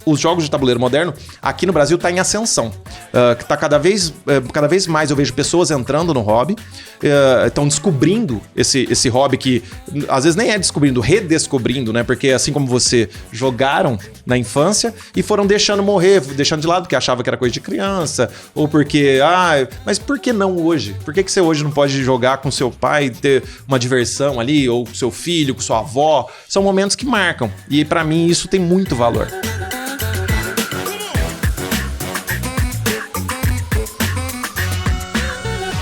os jogos de tabuleiro moderno, aqui no Brasil tá em ascensão. Que tá cada vez mais eu vejo pessoas entrando no hobby, estão descobrindo esse hobby que às vezes nem é descobrindo, redescobrindo, né? Porque assim como você, jogaram na infância e foram deixando morrer, deixando de lado porque achava que era coisa de criança, ou porque, mas por que não hoje? Por que você hoje não pode jogar com seu pai, ter uma diversão ali, ou com seu filho, com sua avó? São momentos que marcam, e pra mim isso tem muito valor.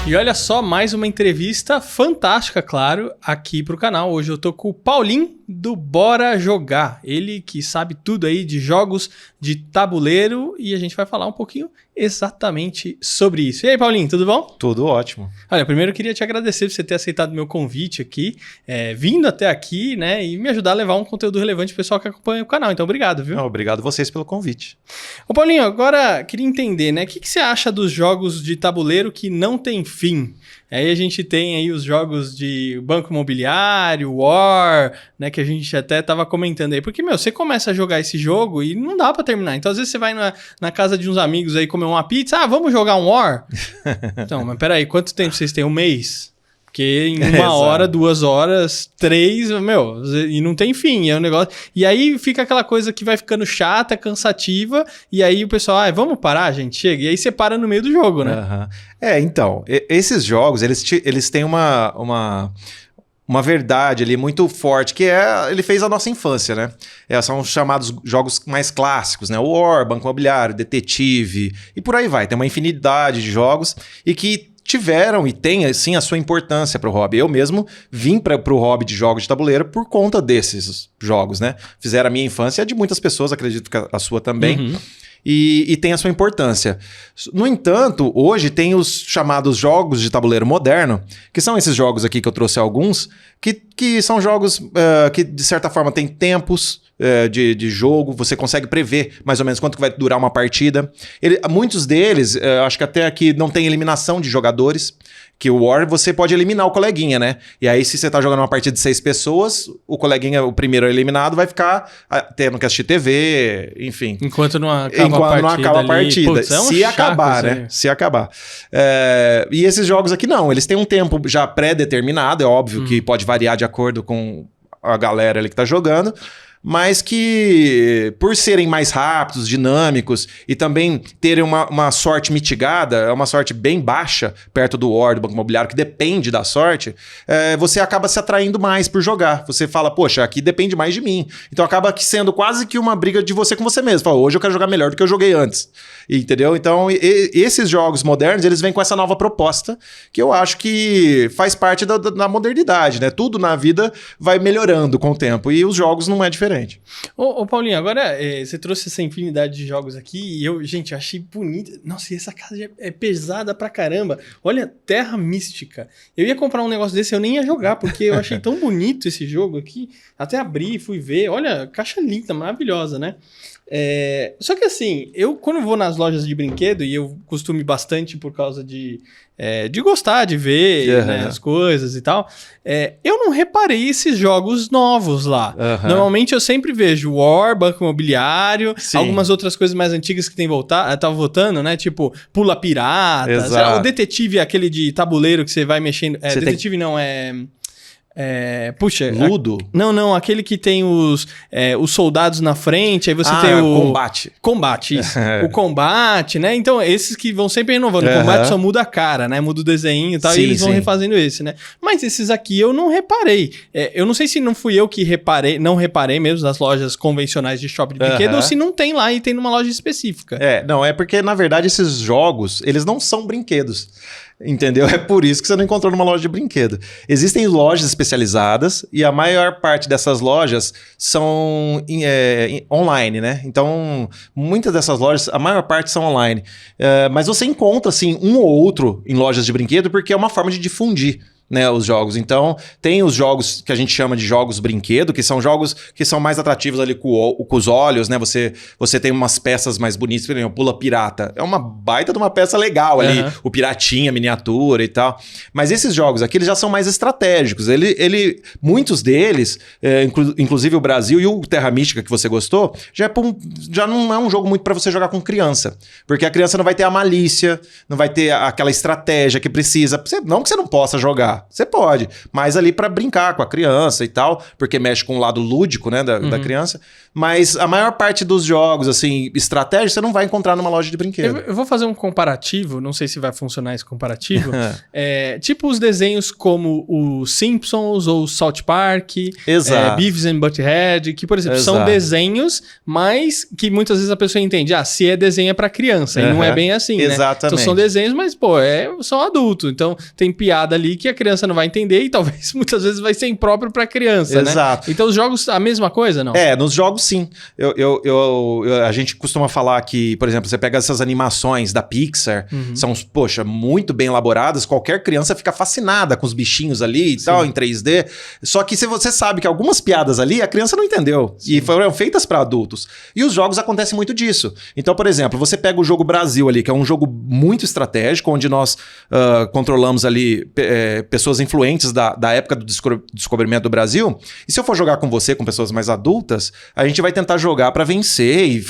E olha só, mais uma entrevista fantástica, claro, aqui pro canal. Hoje eu tô com o Paulinho do Bora Jogar. Ele que sabe tudo aí de jogos de tabuleiro e a gente vai falar um pouquinho exatamente sobre isso. E aí, Paulinho, tudo bom? Tudo ótimo. Olha, primeiro eu queria te agradecer por você ter aceitado meu convite aqui, vindo até aqui, né, e me ajudar a levar um conteúdo relevante pro pessoal que acompanha o canal. Então, obrigado, viu? Não, obrigado vocês pelo convite. Ô, Paulinho, agora queria entender, né, o que você acha dos jogos de tabuleiro que não tem fim? Aí a gente tem aí os jogos de Banco Imobiliário, War, né, que a gente até tava comentando aí. Porque, você começa a jogar esse jogo e não dá pra terminar. Então, às vezes você vai na casa de uns amigos aí comer uma pizza. Vamos jogar um War? Então, mas peraí, quanto tempo vocês têm? Um mês? Porque em uma hora, 2 horas, 3, e não tem fim, é um negócio... E aí fica aquela coisa que vai ficando chata, cansativa, e aí o pessoal, vamos parar, gente, chega. E aí você para no meio do jogo, né? Uhum. Então, esses jogos, eles têm uma verdade ali muito forte, que ele fez a nossa infância, né? São os chamados jogos mais clássicos, né? O War, Banco Imobiliário, Detetive, e por aí vai. Tem uma infinidade de jogos e que tiveram e têm, assim, a sua importância para o hobby. Eu mesmo vim para o hobby de jogos de tabuleiro por conta desses jogos, né? Fizeram a minha infância, de muitas pessoas, acredito que a sua também. Uhum. E tem a sua importância. No entanto, hoje tem os chamados jogos de tabuleiro moderno, que são esses jogos aqui que eu trouxe alguns, que são jogos que, de certa forma, têm tempos de jogo, você consegue prever mais ou menos quanto que vai durar uma partida. Muitos deles, acho que até aqui não tem eliminação de jogadores, que o War você pode eliminar o coleguinha, né? E aí, se você tá jogando uma partida de 6 pessoas, o coleguinha, o primeiro eliminado, vai ficar tendo que assistir TV, enfim. Enquanto não acaba a partida. Putz, se acabar, né? Se acabar. E esses jogos aqui não, eles têm um tempo já pré-determinado, é óbvio que pode variar de acordo com a galera ali que tá jogando, mas que, por serem mais rápidos, dinâmicos e também terem uma sorte mitigada, uma sorte bem baixa perto do War, do Banco Imobiliário, que depende da sorte, você acaba se atraindo mais por jogar. Você fala, poxa, aqui depende mais de mim. Então acaba sendo quase que uma briga de você com você mesmo. Fala, hoje eu quero jogar melhor do que eu joguei antes. Entendeu? Então, esses jogos modernos, eles vêm com essa nova proposta, que eu acho que faz parte da modernidade, né? Tudo na vida vai melhorando com o tempo, e os jogos não é diferente. Ô Paulinho, agora você trouxe essa infinidade de jogos aqui e eu achei bonito. Nossa, e essa casa é pesada pra caramba. Olha, Terra Mística. Eu ia comprar um negócio desse, eu nem ia jogar, porque eu achei tão bonito esse jogo aqui. Até abri, fui ver. Olha, caixa linda, maravilhosa, né? Só que assim, eu quando vou nas lojas de brinquedo, e eu costumo bastante por causa de gostar de ver né, as coisas e tal, eu não reparei esses jogos novos lá. Normalmente eu sempre vejo War, Banco Imobiliário, algumas outras coisas mais antigas que tava voltando, né? Tipo, Pula Pirata, o Detetive, aquele de tabuleiro que você vai mexendo. Detetive não, Ludo? Não, aquele que tem os soldados na frente, aí você tem o... Combate, isso. O combate, né? Então, esses que vão sempre renovando. O combate só muda a cara, né? Muda o desenho e tal, e eles vão refazendo esse, né? Mas esses aqui eu não reparei. Eu não sei se não fui eu que não reparei mesmo nas lojas convencionais de shopping de brinquedo, ou se não tem lá e tem numa loja específica. Não, é porque, na verdade, esses jogos, eles não são brinquedos. Entendeu? É por isso que você não encontrou numa loja de brinquedo. Existem lojas especializadas e a maior parte dessas lojas são online, né? Então, muitas dessas lojas, a maior parte são online. Mas você encontra, assim, um ou outro em lojas de brinquedo porque é uma forma de difundir. né, os jogos. Então, tem os jogos que a gente chama de jogos brinquedo, que são jogos que são mais atrativos ali com os olhos, né? Você tem umas peças mais bonitas, por exemplo, Pula Pirata. É uma baita de uma peça legal ali, o piratinha, miniatura e tal. Mas esses jogos aqui, eles já são mais estratégicos. Muitos deles, inclusive o Brasil e o Terra Mística que você gostou, já não é um jogo muito para você jogar com criança. Porque a criança não vai ter a malícia, não vai ter aquela estratégia que precisa. Não que você não possa jogar. Você pode, mas ali para brincar com a criança e tal, porque mexe com o lado lúdico, né, da criança. Mas a maior parte dos jogos, assim, estratégicos, você não vai encontrar numa loja de brinquedo. Eu vou fazer um comparativo, não sei se vai funcionar esse comparativo. Tipo os desenhos como o Simpsons ou o South Park, Beavis and Butthead, que, por exemplo, são desenhos, mas que muitas vezes a pessoa entende, se é desenho é pra criança, e não é bem assim, né? Exatamente. Então são desenhos, mas, são adultos. Então tem piada ali que a criança não vai entender e talvez muitas vezes vai ser impróprio pra criança, Exato. né? Então os jogos, a mesma coisa, não? Nos jogos sim. A gente costuma falar que, por exemplo, você pega essas animações da Pixar, são, muito bem elaboradas, qualquer criança fica fascinada com os bichinhos ali e tal, em 3D. Só que se você sabe que algumas piadas ali, a criança não entendeu. Sim. E foram feitas para adultos. E os jogos acontecem muito disso. Então, por exemplo, você pega o jogo Brasil ali, que é um jogo muito estratégico, onde nós controlamos ali pessoas influentes da época do descobrimento do Brasil. E se eu for jogar com você, com pessoas mais adultas, a gente vai tentar jogar para vencer e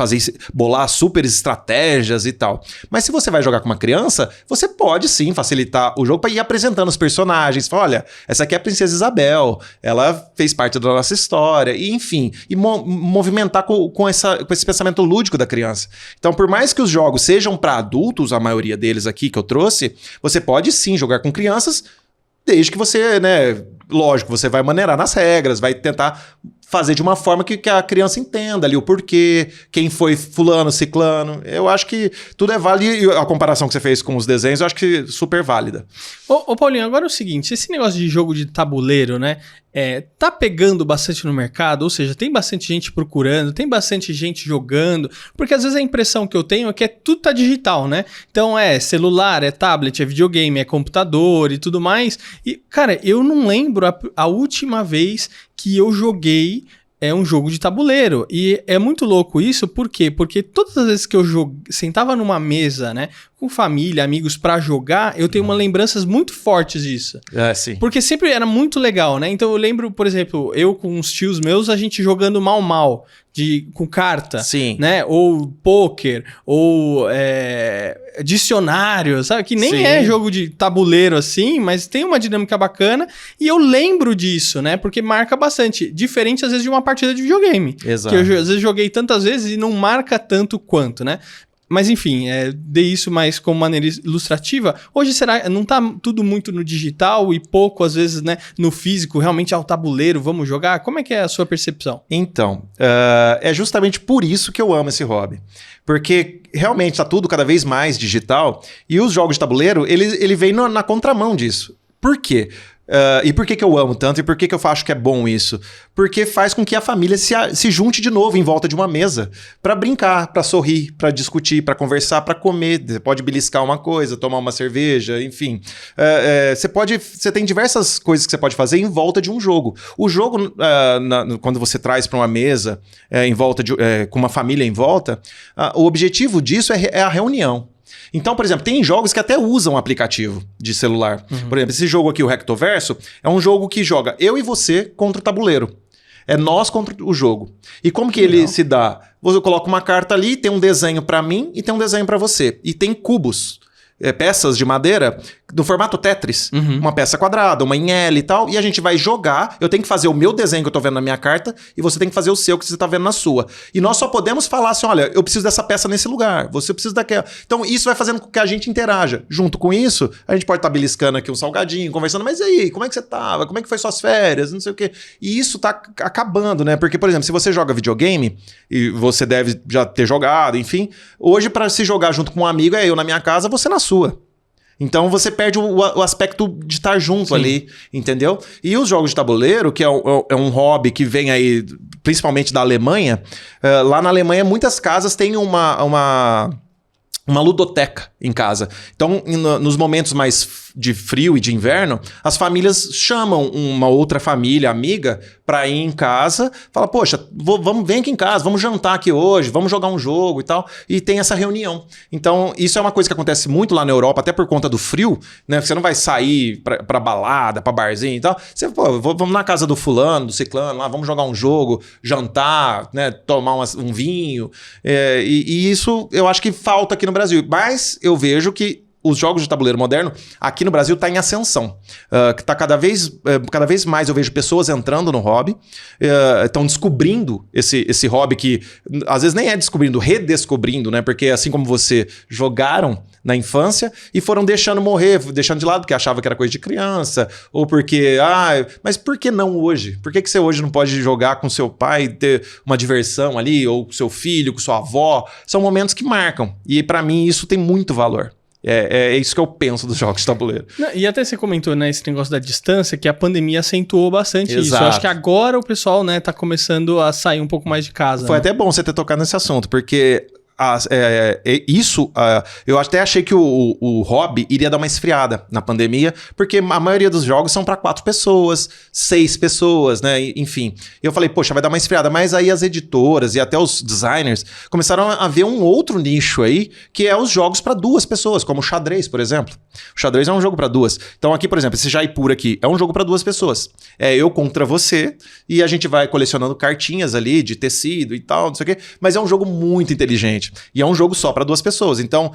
bolar super estratégias e tal. Mas se você vai jogar com uma criança, você pode sim facilitar o jogo para ir apresentando os personagens. Fala, olha, essa aqui é a Princesa Isabel, ela fez parte da nossa história, e enfim, e movimentar com esse pensamento lúdico da criança. Então, por mais que os jogos sejam para adultos, a maioria deles aqui que eu trouxe, você pode sim jogar com crianças, desde que você, né, lógico, você vai maneirar nas regras, vai tentar fazer de uma forma que a criança entenda ali o porquê, quem foi fulano, ciclano. Eu acho que tudo é válido, e a comparação que você fez com os desenhos, eu acho que super válida. Ô Paulinho, agora é o seguinte, esse negócio de jogo de tabuleiro, né, tá pegando bastante no mercado, ou seja, tem bastante gente procurando, tem bastante gente jogando, porque às vezes a impressão que eu tenho é que tudo tá digital, né? Então celular, tablet, videogame, computador e tudo mais. E, cara, eu não lembro a última vez que eu joguei um jogo de tabuleiro. E é muito louco isso, por quê? Porque todas as vezes que eu sentava numa mesa, né, com família, amigos pra jogar, eu tenho lembranças muito fortes disso. Sim. Porque sempre era muito legal, né? Então eu lembro, por exemplo, eu com uns tios meus, a gente jogando mal com carta, sim, né? Ou pôquer, ou dicionário, sabe? Que nem é jogo de tabuleiro assim, mas tem uma dinâmica bacana. E eu lembro disso, né? Porque marca bastante. Diferente, às vezes, de uma partida de videogame. Exato. Que eu, às vezes, joguei tantas vezes e não marca tanto quanto, né? Mas enfim, dei isso mais como maneira ilustrativa. Hoje não tá tudo muito no digital e pouco, às vezes, né, no físico, realmente ao tabuleiro, vamos jogar? Como é que é a sua percepção? Então, é justamente por isso que eu amo esse hobby. Porque realmente tá tudo cada vez mais digital e os jogos de tabuleiro, ele vem na contramão disso. Por quê? E por que eu amo tanto e por que eu acho que é bom isso? Porque faz com que a família se junte de novo em volta de uma mesa para brincar, para sorrir, para discutir, para conversar, para comer. Você pode beliscar uma coisa, tomar uma cerveja, enfim. Você tem diversas coisas que você pode fazer em volta de um jogo. O jogo, quando você traz para uma mesa em volta com uma família em volta, o objetivo disso é a reunião. Então, por exemplo, tem jogos que até usam aplicativo de celular. Por exemplo, esse jogo aqui, o Rectoverso, é um jogo que joga eu e você contra o tabuleiro. É nós contra o jogo. E como que ele se dá? Você coloca uma carta ali, tem um desenho para mim e tem um desenho para você. E tem cubos, peças de madeira do formato Tetris. Uma peça quadrada, uma em L e tal. E a gente vai jogar. Eu tenho que fazer o meu desenho que eu tô vendo na minha carta e você tem que fazer o seu que você tá vendo na sua. E nós só podemos falar assim, olha, eu preciso dessa peça nesse lugar. Você precisa daquela. Então isso vai fazendo com que a gente interaja. Junto com isso, a gente pode estar beliscando aqui um salgadinho, conversando. Mas e aí, como é que você tava? Como é que foi suas férias? Não sei o quê. E isso tá acabando, né? Porque, por exemplo, se você joga videogame, e você deve já ter jogado, enfim. Hoje, para se jogar junto com um amigo, é eu na minha casa, você na sua. Então você perde o aspecto de estar junto ali, entendeu? E os jogos de tabuleiro, que é um hobby que vem aí, principalmente da Alemanha, lá na Alemanha muitas casas têm uma uma ludoteca em casa. Então, nos momentos mais de frio e de inverno, as famílias chamam uma outra família amiga para ir em casa, fala, poxa, vem aqui em casa, vamos jantar aqui hoje, vamos jogar um jogo e tal, e tem essa reunião. Então, isso é uma coisa que acontece muito lá na Europa, até por conta do frio, né? Você não vai sair pra balada, pra barzinho e tal. Você, pô, vamos na casa do fulano, do ciclano, lá, vamos jogar um jogo, jantar, né? Tomar um vinho. E isso eu acho que falta aqui no Brasil. Mas eu vejo que os jogos de tabuleiro moderno aqui no Brasil está em ascensão. Que tá cada vez mais eu vejo pessoas entrando no hobby, estão descobrindo esse hobby que às vezes nem é descobrindo, redescobrindo, né? Porque assim como você, jogaram na infância e foram deixando morrer, deixando de lado porque achava que era coisa de criança, ou porque, mas por que não hoje? Por que você hoje não pode jogar com seu pai, ter uma diversão ali, ou com seu filho, com sua avó? São momentos que marcam. E para mim isso tem muito valor. É isso que eu penso dos jogos de tabuleiro. E até você comentou, né, esse negócio da distância, que a pandemia acentuou bastante Exato. isso. Eu acho que agora o pessoal, né, tá começando a sair um pouco mais de casa. Foi né? até bom você ter tocado nesse assunto, porque eu até achei que o hobby iria dar uma esfriada na pandemia, porque a maioria dos jogos são para 4 pessoas, 6 pessoas, né? Enfim. Eu falei, poxa, vai dar uma esfriada. Mas aí as editoras e até os designers começaram a ver um outro nicho aí, que é os jogos para 2 pessoas, como o xadrez, por exemplo. O xadrez é um jogo para 2. Então aqui, por exemplo, esse Jaipur aqui é um jogo para 2 pessoas. É eu contra você e a gente vai colecionando cartinhas ali de tecido e tal, não sei o quê. Mas é um jogo muito inteligente. E é um jogo só para 2 pessoas. Então,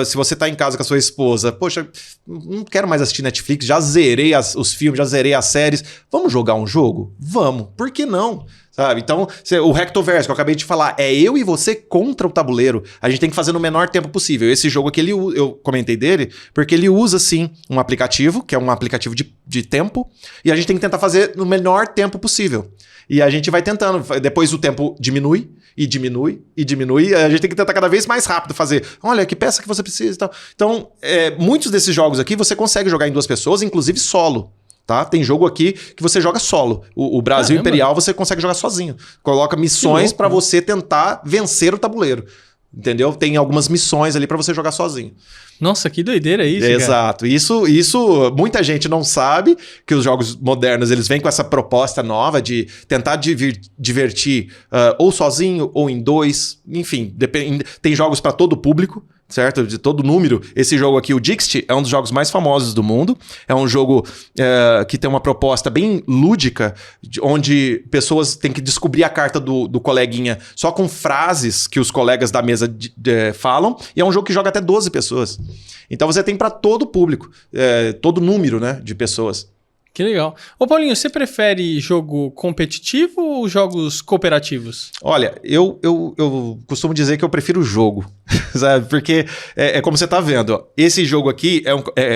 se você tá em casa com a sua esposa, poxa, não quero mais assistir Netflix, já zerei os filmes, já zerei as séries. Vamos jogar um jogo? Vamos. Por que não? Sabe? Então, o Rectoverse, que eu acabei de falar, é eu e você contra o tabuleiro. A gente tem que fazer no menor tempo possível. Esse jogo aqui, eu comentei dele, porque ele usa, sim, um aplicativo, que é um aplicativo de tempo, e a gente tem que tentar fazer no menor tempo possível. E a gente vai tentando. Depois o tempo diminui, e diminui, e diminui. A gente tem que tentar cada vez mais rápido fazer. Olha, que peça que você precisa e tal. Então, muitos desses jogos aqui você consegue jogar em 2 pessoas, inclusive solo. Tá? Tem jogo aqui que você joga solo. O Brasil Caramba. Imperial você consegue jogar sozinho. Coloca missões para você tentar vencer o tabuleiro. Entendeu? Tem algumas missões ali para você jogar sozinho. Nossa, que doideira isso, Exato. Isso muita gente não sabe, que os jogos modernos eles vêm com essa proposta nova de tentar divertir ou sozinho ou em 2. Enfim, tem jogos para todo público. Certo? De todo número. Esse jogo aqui, o Dixit, é um dos jogos mais famosos do mundo. É um jogo que tem uma proposta bem lúdica, onde pessoas têm que descobrir a carta do coleguinha só com frases que os colegas da mesa falam. E é um jogo que joga até 12 pessoas. Então você tem para todo público, todo número, né, de pessoas. Que legal. Ô Paulinho, você prefere jogo competitivo ou jogos cooperativos? Olha, eu costumo dizer que eu prefiro o jogo, sabe? Porque é como você tá vendo, ó, esse jogo aqui,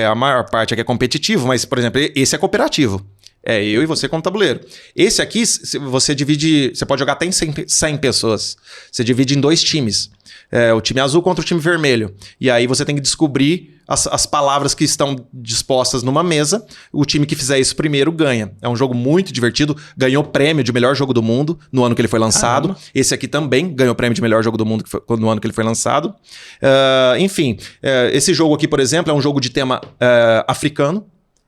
a maior parte aqui é competitivo, mas, por exemplo, esse é cooperativo. É eu e você com o tabuleiro. Esse aqui, você pode jogar até em 100 pessoas. Você divide em 2 times. O time azul contra o time vermelho. E aí você tem que descobrir as palavras que estão dispostas numa mesa. O time que fizer isso primeiro ganha. É um jogo muito divertido. Ganhou prêmio de melhor jogo do mundo no ano que ele foi lançado. Caramba. Esse aqui também ganhou prêmio de melhor jogo do mundo no ano que ele foi lançado. Enfim, esse jogo aqui, por exemplo, é um jogo de tema africano.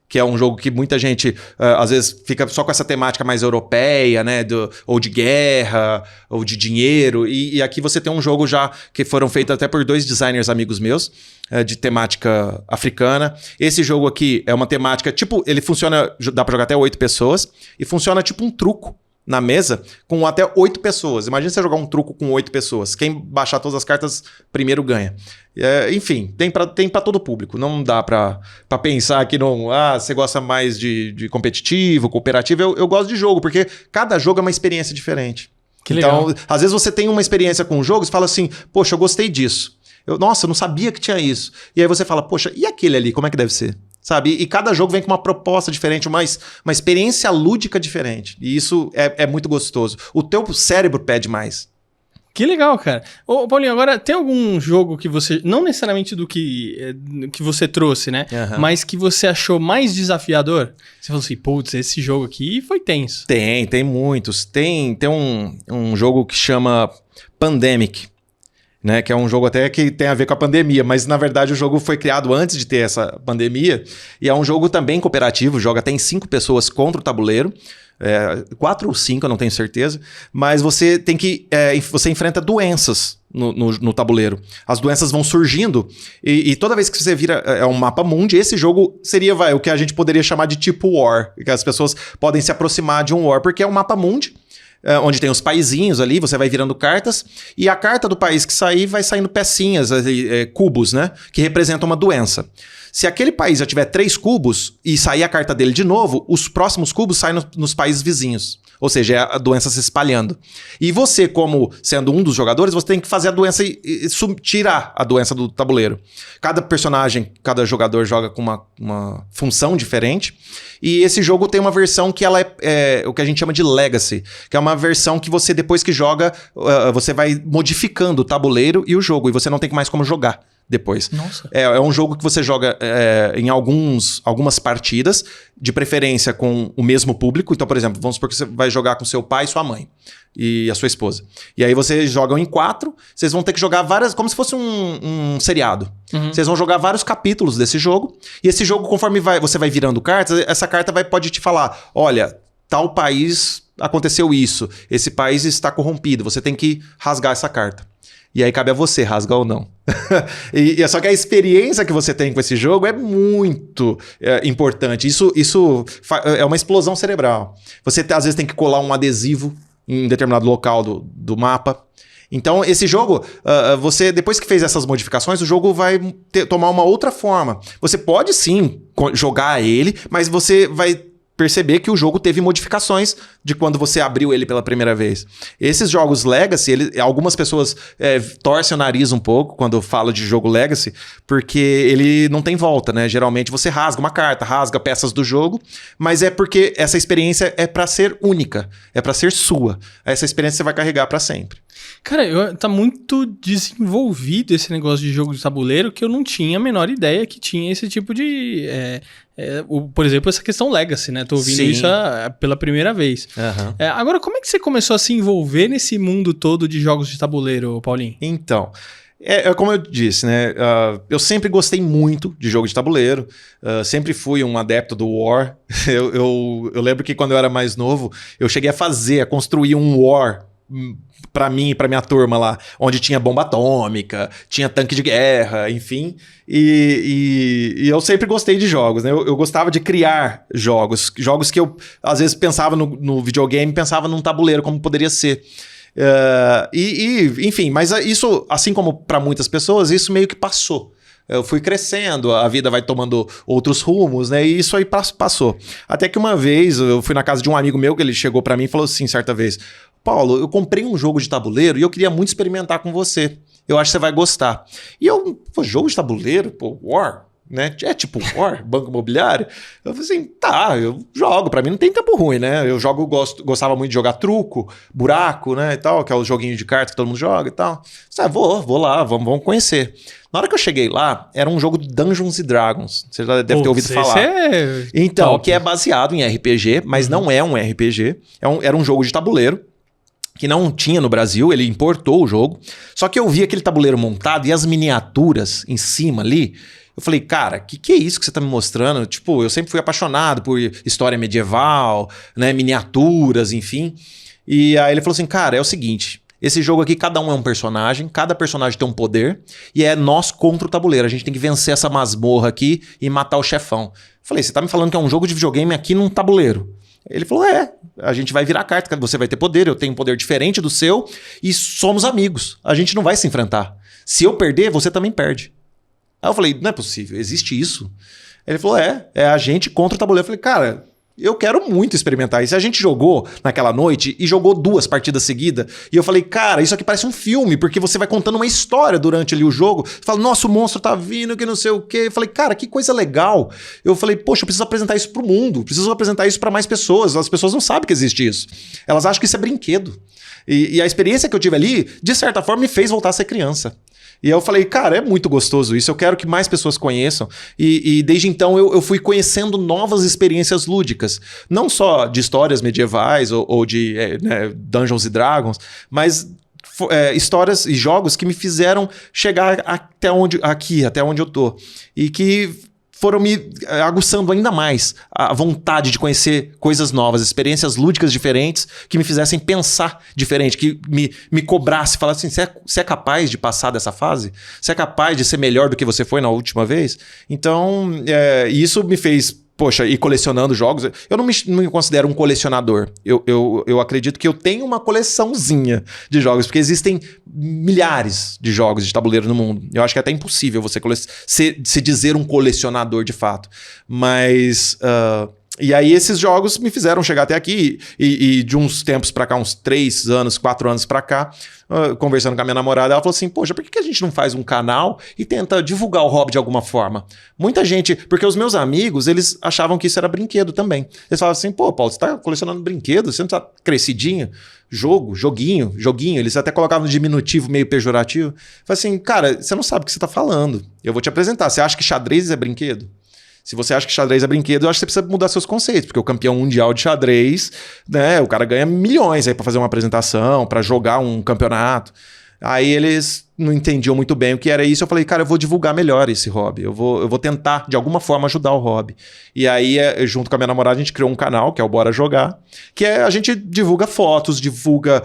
Que é um jogo que muita gente, às vezes, fica só com essa temática mais europeia, né? Ou de guerra, ou de dinheiro. E aqui você tem um jogo já que foram feitos até por 2 designers amigos meus, de temática africana. Esse jogo aqui é uma temática, tipo, ele funciona, dá pra jogar até 8 pessoas, e funciona tipo um truco na mesa com até 8 pessoas. Imagina você jogar um truco com 8 pessoas. Quem baixar todas as cartas primeiro ganha. Enfim, tem pra todo público. Não dá pra pensar que não... você gosta mais de competitivo, cooperativo. Eu gosto de jogo, porque cada jogo é uma experiência diferente. Que legal. Então, às vezes você tem uma experiência com jogos e fala assim, poxa, eu gostei disso. Nossa, eu não sabia que tinha isso. E aí você fala, poxa, e aquele ali, como é que deve ser? Sabe? E cada jogo vem com uma proposta diferente, uma experiência lúdica diferente. E isso é muito gostoso. O teu cérebro pede mais. Que legal, cara. Ô, Paulinho, agora tem algum jogo que você... Não necessariamente do que você trouxe, né? Uhum. Mas que você achou mais desafiador? Você falou assim, putz, esse jogo aqui foi tenso. Tem muitos. Tem um jogo que chama Pandemic. né? Que é um jogo até que tem a ver com a pandemia, mas na verdade o jogo foi criado antes de ter essa pandemia e é um jogo também cooperativo, joga até em 5 pessoas contra o tabuleiro. 4 ou 5, eu não tenho certeza, mas você tem que. Você enfrenta doenças no tabuleiro. As doenças vão surgindo e toda vez que você vira um mapa mundi, esse jogo seria o que a gente poderia chamar de tipo War, que as pessoas podem se aproximar de um War, porque é um mapa mundi. Onde tem os paizinhos ali, você vai virando cartas, e a carta do país que sair vai saindo pecinhas, cubos, né? Que representam uma doença. Se aquele país já tiver 3 cubos e sair a carta dele de novo, os próximos cubos saem nos países vizinhos. Ou seja, é a doença se espalhando. E você, como sendo um dos jogadores, você tem que fazer a doença tirar a doença do tabuleiro. Cada personagem, cada jogador joga com uma função diferente. E esse jogo tem uma versão que ela é o que a gente chama de Legacy, que é uma versão que você, depois que joga, você vai modificando o tabuleiro e o jogo, e você não tem mais como jogar depois. Nossa. É um jogo que você joga em algumas partidas, de preferência com o mesmo público. Então, por exemplo, vamos supor que você vai jogar com seu pai e sua mãe e a sua esposa. E aí vocês jogam em 4, vocês vão ter que jogar várias, como se fosse um seriado. Uhum. Vocês vão jogar vários capítulos desse jogo, e esse jogo, conforme você vai virando cartas, essa carta pode te falar, olha, tal país aconteceu isso, esse país está corrompido, você tem que rasgar essa carta. E aí cabe a você rasgar ou não. Só que a experiência que você tem com esse jogo é muito importante. Isso é uma explosão cerebral. Você às vezes tem que colar um adesivo em determinado local do mapa. Então esse jogo, você depois que fez essas modificações, o jogo vai tomar uma outra forma. Você pode sim jogar ele, mas você vai perceber que o jogo teve modificações de quando você abriu ele pela primeira vez. Esses jogos Legacy, algumas pessoas torcem o nariz um pouco quando falo de jogo Legacy, porque ele não tem volta, né? Geralmente você rasga uma carta, rasga peças do jogo, mas é porque essa experiência é para ser única, é para ser sua. Essa experiência você vai carregar para sempre. Cara, tá muito desenvolvido esse negócio de jogo de tabuleiro que eu não tinha a menor ideia que tinha esse tipo de... por exemplo, essa questão Legacy, né? Tô ouvindo isso pela primeira vez. Uhum. Agora, como é que você começou a se envolver nesse mundo todo de jogos de tabuleiro, Paulinho? Então... como eu disse, né? Eu sempre gostei muito de jogo de tabuleiro. Sempre fui um adepto do War. Eu lembro que quando eu era mais novo, eu cheguei a construir um War pra mim e pra minha turma lá, onde tinha bomba atômica, tinha tanque de guerra, enfim. E eu sempre gostei de jogos, né? Eu gostava de criar jogos que eu, às vezes, pensava no videogame, pensava num tabuleiro, como poderia ser. Enfim, mas isso, assim como para muitas pessoas, isso meio que passou. Eu fui crescendo, a vida vai tomando outros rumos, né? E isso aí passou. Até que uma vez eu fui na casa de um amigo meu, que ele chegou para mim e falou assim, certa vez: Paulo, eu comprei um jogo de tabuleiro e eu queria muito experimentar com você. Eu acho que você vai gostar. E eu, jogo de tabuleiro? Pô, War? Né? É tipo War, banco imobiliário. Eu falei assim, eu jogo, pra mim não tem tempo ruim, né? Eu gostava muito de jogar truco, buraco, né, e tal, que é o joguinho de cartas que todo mundo joga e tal. Vou lá, vamos conhecer. Na hora que eu cheguei lá, era um jogo de Dungeons & Dragons. Você já deve ter ouvido falar. Então, top. Que é baseado em RPG, mas não é um RPG. Era um jogo de tabuleiro que não tinha no Brasil, ele importou o jogo. Só que eu vi aquele tabuleiro montado e as miniaturas em cima ali. Eu falei, cara, que é isso que você tá me mostrando? Tipo, eu sempre fui apaixonado por história medieval, né, miniaturas, enfim. E aí ele falou assim, cara, é o seguinte, esse jogo aqui, cada um é um personagem, cada personagem tem um poder, e é nós contra o tabuleiro. A gente tem que vencer essa masmorra aqui e matar o chefão. Eu falei, você tá me falando que é um jogo de videogame aqui num tabuleiro? Ele falou, a gente vai virar carta, você vai ter poder, eu tenho um poder diferente do seu, e somos amigos, a gente não vai se enfrentar. Se eu perder, você também perde. Aí eu falei, não é possível, existe isso? Ele falou, é a gente contra o tabuleiro. Eu falei, cara, eu quero muito experimentar isso. A gente jogou naquela noite e jogou 2 partidas seguidas. E eu falei, cara, isso aqui parece um filme, porque você vai contando uma história durante ali o jogo. Você fala, nossa, o monstro tá vindo, que não sei o quê. Eu falei, cara, que coisa legal. Eu falei, poxa, eu preciso apresentar isso pro mundo. Preciso apresentar isso para mais pessoas. As pessoas não sabem que existe isso. Elas acham que isso é brinquedo. E a experiência que eu tive ali, de certa forma, me fez voltar a ser criança. E eu falei, cara, é muito gostoso isso, eu quero que mais pessoas conheçam. E desde então eu fui conhecendo novas experiências lúdicas. Não só de histórias medievais ou de Dungeons & Dragons, mas histórias e jogos que me fizeram chegar até onde eu tô. E que foram me aguçando ainda mais a vontade de conhecer coisas novas, experiências lúdicas diferentes, que me fizessem pensar diferente, que me cobrasse, falasse assim, você é capaz de passar dessa fase? Você é capaz de ser melhor do que você foi na última vez? Então, isso me fez... Poxa, e colecionando jogos, eu não me considero um colecionador. Eu acredito que eu tenho uma coleçãozinha de jogos, porque existem milhares de jogos de tabuleiro no mundo. Eu acho que é até impossível você se dizer um colecionador de fato. Mas... E aí esses jogos me fizeram chegar até aqui e de uns tempos pra cá, uns 3 anos, 4 anos pra cá, conversando com a minha namorada, ela falou assim, poxa, por que a gente não faz um canal e tenta divulgar o hobby de alguma forma? Muita gente, porque os meus amigos, eles achavam que isso era brinquedo também. Eles falavam assim, pô, Paulo, você tá colecionando brinquedo? Você não tá crescidinho? Joguinho. Eles até colocavam no diminutivo meio pejorativo. Eu falei assim, cara, você não sabe o que você tá falando. Eu vou te apresentar. Você acha que xadrez é brinquedo? Se você acha que xadrez é brinquedo, eu acho que você precisa mudar seus conceitos, porque o campeão mundial de xadrez, né, o cara ganha milhões aí para fazer uma apresentação, para jogar um campeonato. Aí eles não entendiam muito bem o que era isso. Eu falei, cara, eu vou divulgar melhor esse hobby. Eu vou tentar, de alguma forma, ajudar o hobby. E aí, junto com a minha namorada, a gente criou um canal, que é o Bora Jogar, que a gente divulga fotos, divulga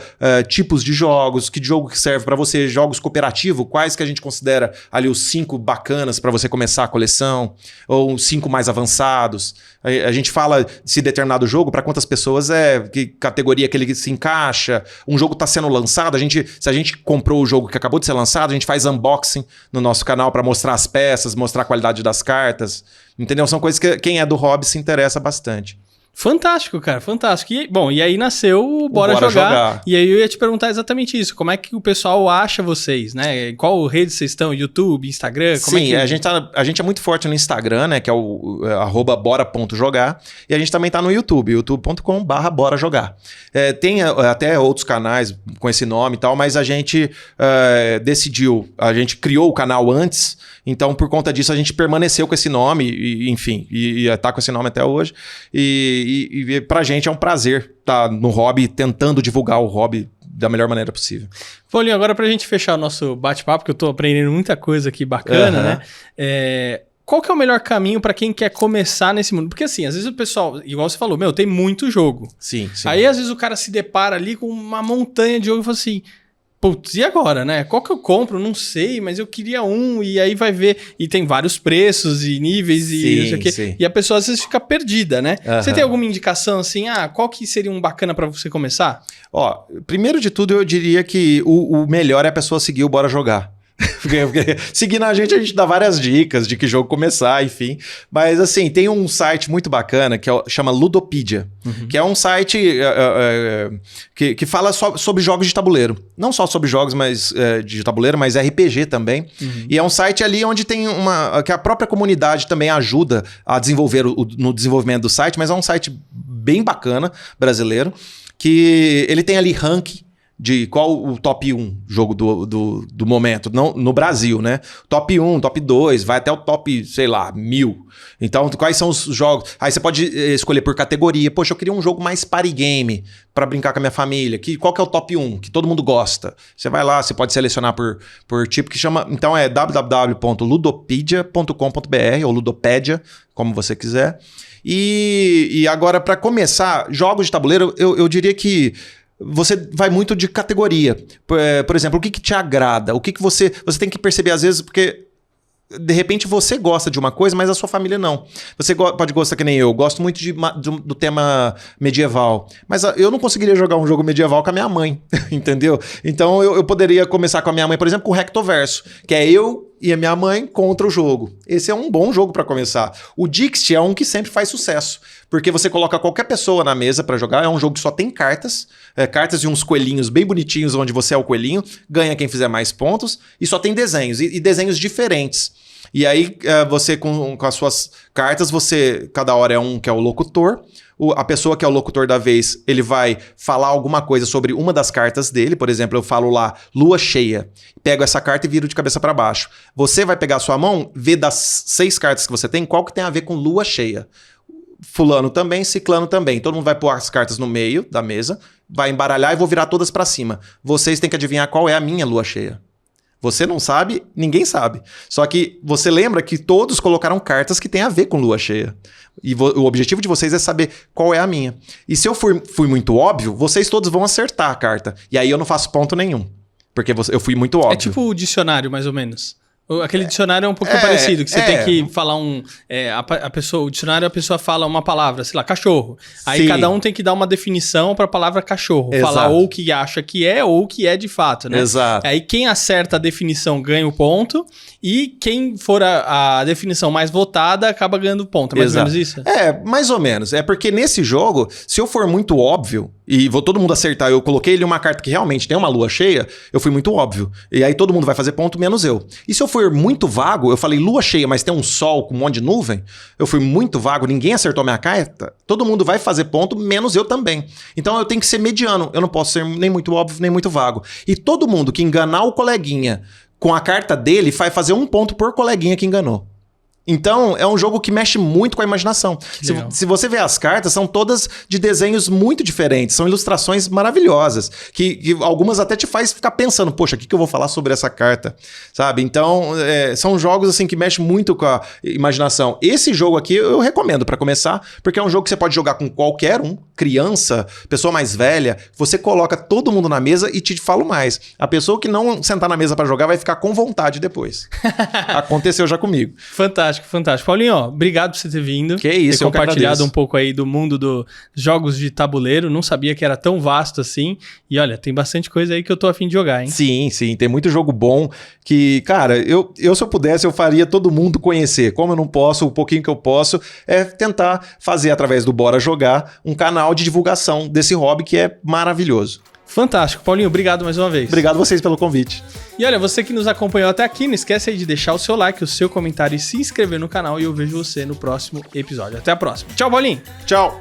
tipos de jogos, que jogo que serve para você, jogos cooperativos, quais que a gente considera ali os 5 bacanas para você começar a coleção, ou os 5 mais avançados. A gente fala se determinado jogo, para quantas pessoas que categoria que ele se encaixa. Um jogo está sendo lançado, se a gente comprou o jogo que acabou de ser lançado, a gente faz unboxing no nosso canal para mostrar as peças, mostrar a qualidade das cartas. Entendeu? São coisas que quem é do hobby se interessa bastante. Fantástico, cara, fantástico. E aí nasceu o Bora Jogar. E aí eu ia te perguntar exatamente isso. Como é que o pessoal acha vocês, né? Qual rede vocês estão? YouTube, Instagram? Sim, a gente é muito forte no Instagram, né? Que é o @bora.jogar. E a gente também tá no YouTube, youtube.com/borajogar. Tem até outros canais com esse nome e tal, mas a gente a gente criou o canal antes, então por conta disso a gente permaneceu com esse nome, e tá com esse nome até hoje. E pra gente é um prazer estar no hobby, tentando divulgar o hobby da melhor maneira possível. Paulinho, agora pra gente fechar o nosso bate-papo, que eu tô aprendendo muita coisa aqui bacana, né? Qual que é o melhor caminho pra quem quer começar nesse mundo? Porque assim, às vezes o pessoal, igual você falou, tem muito jogo. Sim. Aí às vezes o cara se depara ali com uma montanha de jogo e fala assim... Putz, e agora, né? Qual que eu compro? Não sei, mas eu queria um. E aí vai ver. E tem vários preços e níveis e não sei o quê. Sim. E a pessoa às vezes fica perdida, né? Você tem alguma indicação assim? Qual que seria um bacana pra você começar? Ó, primeiro de tudo eu diria que o melhor é a pessoa seguir o Bora Jogar. Porque seguindo a gente dá várias dicas de que jogo começar, enfim. Mas assim, tem um site muito bacana que chama Ludopedia, que é um site que fala sobre jogos de tabuleiro. Não só sobre jogos de tabuleiro, mas RPG também. E é um site ali onde tem que a própria comunidade também ajuda a desenvolver no desenvolvimento do site, mas é um site bem bacana, brasileiro, que ele tem ali ranking de qual o top 1 jogo do momento, não, no Brasil, né? Top 1, top 2, vai até o top, sei lá, 1000. Então, quais são os jogos? Aí você pode escolher por categoria. Poxa, eu queria um jogo mais party game para brincar com a minha família. Qual que é o top 1 que todo mundo gosta? Você vai lá, você pode selecionar por tipo que chama... Então é www.ludopedia.com.br ou Ludopedia, como você quiser. E agora, para começar, jogos de tabuleiro, eu diria que você vai muito de categoria. Por exemplo, o que te agrada? O que você tem que perceber às vezes, porque de repente você gosta de uma coisa, mas a sua família não. Você pode gostar que nem eu. Gosto muito do tema medieval. Mas eu não conseguiria jogar um jogo medieval com a minha mãe, entendeu? Então eu poderia começar com a minha mãe, por exemplo, com o Rectoverso, que é eu e a minha mãe contra o jogo. Esse é um bom jogo para começar. O Dixit é um que sempre faz sucesso, porque você coloca qualquer pessoa na mesa para jogar. É um jogo que só tem cartas e uns coelhinhos bem bonitinhos, onde você é o coelhinho, ganha quem fizer mais pontos, e só tem desenhos, e desenhos diferentes. E aí, você com as suas cartas, cada hora é um que é o locutor. A pessoa que é o locutor da vez, ele vai falar alguma coisa sobre uma das cartas dele. Por exemplo, eu falo lá, lua cheia. Pego essa carta e viro de cabeça para baixo. Você vai pegar a sua mão, ver das 6 cartas que você tem, qual que tem a ver com lua cheia. Fulano também, ciclano também. Todo mundo vai pôr as cartas no meio da mesa, vai embaralhar e vou virar todas pra cima. Vocês têm que adivinhar qual é a minha lua cheia. Você não sabe, ninguém sabe. Só que você lembra que todos colocaram cartas que têm a ver com lua cheia. E o objetivo de vocês é saber qual é a minha. E se eu fui muito óbvio, vocês todos vão acertar a carta. E aí eu não faço ponto nenhum. Porque eu fui muito óbvio. É tipo o dicionário, mais ou menos. Aquele dicionário é um pouquinho parecido, que você tem que falar o dicionário, a pessoa fala uma palavra, sei lá, cachorro. Aí cada um tem que dar uma definição para a palavra cachorro. Exato. Falar ou o que acha que é ou o que é de fato, né? Exato. Aí quem acerta a definição ganha o ponto e quem for a definição mais votada acaba ganhando ponto. É mais ou menos isso? É, mais ou menos. É porque nesse jogo, se eu for muito óbvio e vou todo mundo acertar, eu coloquei ele uma carta que realmente tem uma lua cheia, eu fui muito óbvio. E aí todo mundo vai fazer ponto, menos eu. E se eu for muito vago, eu falei lua cheia, mas tem um sol com um monte de nuvem, eu fui muito vago, ninguém acertou a minha carta, todo mundo vai fazer ponto, menos eu também. Então eu tenho que ser mediano, eu não posso ser nem muito óbvio, nem muito vago. E todo mundo que enganar o coleguinha com a carta dele vai fazer um ponto por coleguinha que enganou. Então, é um jogo que mexe muito com a imaginação. Se você ver as cartas, são todas de desenhos muito diferentes. São ilustrações maravilhosas. Que algumas até te faz ficar pensando, poxa, o que eu vou falar sobre essa carta? Sabe? Então, são jogos assim que mexem muito com a imaginação. Esse jogo aqui eu recomendo para começar, porque é um jogo que você pode jogar com qualquer um, criança, pessoa mais velha. Você coloca todo mundo na mesa e te falo mais. A pessoa que não sentar na mesa para jogar vai ficar com vontade depois. Aconteceu já comigo. Fantástico. Paulinho, obrigado por você ter vindo. Que isso, ter compartilhado um pouco aí do mundo dos jogos de tabuleiro. Não sabia que era tão vasto assim. E olha, tem bastante coisa aí que eu tô a fim de jogar, hein? Sim, tem muito jogo bom que, cara, eu se eu pudesse, eu faria todo mundo conhecer. Como eu não posso, o pouquinho que eu posso é tentar fazer através do Bora Jogar um canal de divulgação desse hobby que é maravilhoso. Fantástico. Paulinho, obrigado mais uma vez. Obrigado a vocês pelo convite. E olha, você que nos acompanhou até aqui, não esquece aí de deixar o seu like, o seu comentário e se inscrever no canal. E eu vejo você no próximo episódio. Até a próxima. Tchau, Paulinho. Tchau.